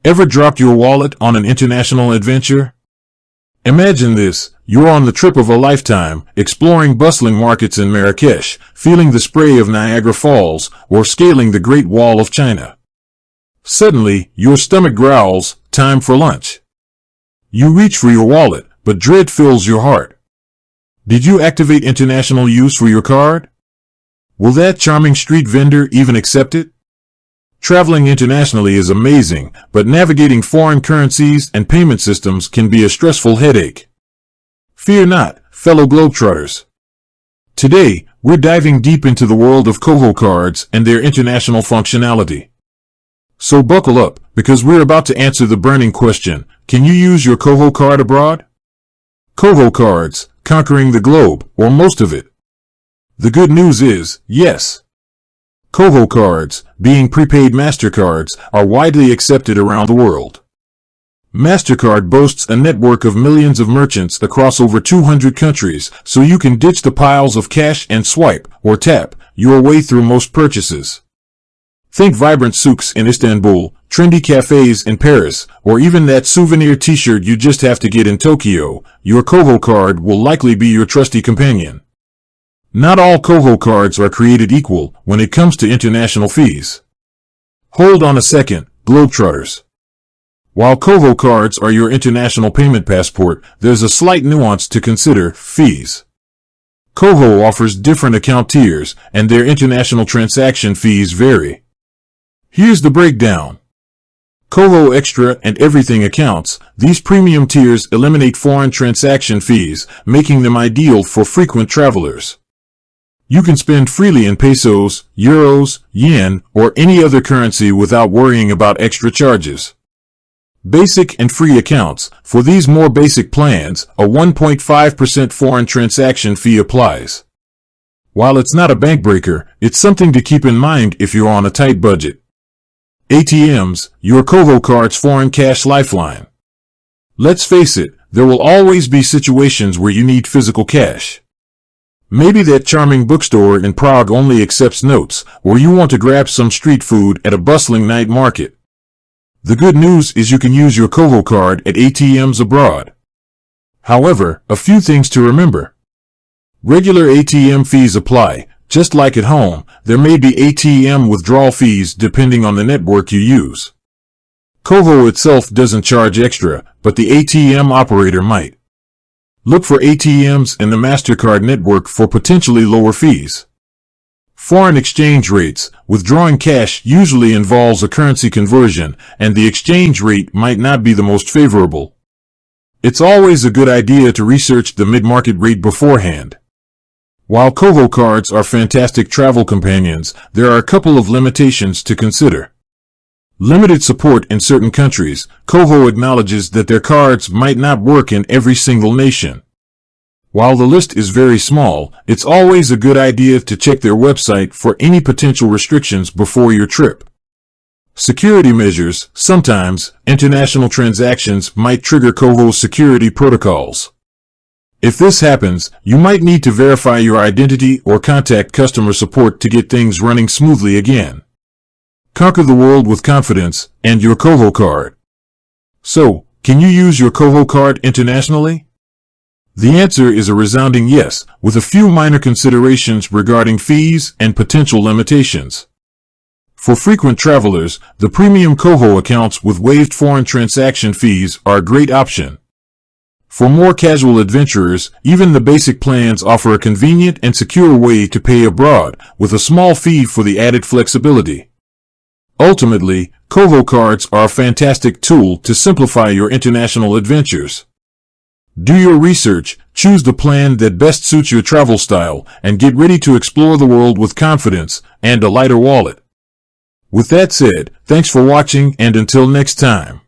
Ever dropped your wallet on an international adventure? Imagine this. You're on the trip of a lifetime, exploring bustling markets in Marrakesh, feeling the spray of Niagara Falls, or scaling the Great Wall of China. Suddenly, your stomach growls, time for lunch. You reach for your wallet, but dread fills your heart. Did you activate international use for your card? Will that charming street vendor even accept it? Traveling internationally is amazing, but navigating foreign currencies and payment systems can be a stressful headache. Fear not, fellow Globetrotters. Today, we're diving deep into the world of Koho cards and their international functionality. So buckle up, because we're about to answer the burning question, can you use your Koho card abroad? Koho cards, conquering the globe, or most of it. The good news is, yes. Koho cards, being prepaid MasterCards, are widely accepted around the world. MasterCard boasts a network of millions of merchants across over 200 countries, so you can ditch the piles of cash and swipe, or tap, your way through most purchases. Think vibrant souks in Istanbul, trendy cafes in Paris, or even that souvenir t-shirt you just have to get in Tokyo. Your Koho card will likely be your trusty companion. Not all Koho cards are created equal when it comes to international fees. Hold on a second, Globetrotters. While Koho cards are your international payment passport, there's a slight nuance to consider: fees. Koho offers different account tiers, and their international transaction fees vary. Here's the breakdown. Koho Extra and Everything accounts. These premium tiers eliminate foreign transaction fees, making them ideal for frequent travelers. You can spend freely in pesos, euros, yen, or any other currency without worrying about extra charges. Basic and free accounts. For these more basic plans, a 1.5% foreign transaction fee applies. While it's not a bank breaker, it's something to keep in mind if you're on a tight budget. ATMs, your Koho card's foreign cash lifeline. Let's face it, there will always be situations where you need physical cash. Maybe that charming bookstore in Prague only accepts notes, or you want to grab some street food at a bustling night market. The good news is you can use your Koho card at ATMs abroad. However, a few things to remember. Regular ATM fees apply. Just like at home, there may be ATM withdrawal fees depending on the network you use. Koho itself doesn't charge extra, but the ATM operator might. Look for ATMs in the MasterCard network for potentially lower fees. Foreign exchange rates. Withdrawing cash usually involves a currency conversion, and the exchange rate might not be the most favorable. It's always a good idea to research the mid-market rate beforehand. While Koho cards are fantastic travel companions, there are a couple of limitations to consider. Limited support in certain countries. Koho acknowledges that their cards might not work in every single nation. While the list is very small, it's always a good idea to check their website for any potential restrictions before your trip. Security measures. Sometimes, international transactions might trigger Koho's security protocols. If this happens, you might need to verify your identity or contact customer support to get things running smoothly again. Conquer the world with confidence and your Koho card. So, can you use your Koho card internationally? The answer is a resounding yes, with a few minor considerations regarding fees and potential limitations. For frequent travelers, the premium Koho accounts with waived foreign transaction fees are a great option. For more casual adventurers, even the basic plans offer a convenient and secure way to pay abroad, with a small fee for the added flexibility. Ultimately, Koho cards are a fantastic tool to simplify your international adventures. Do your research, choose the plan that best suits your travel style, and get ready to explore the world with confidence and a lighter wallet. With that said, thanks for watching, and until next time.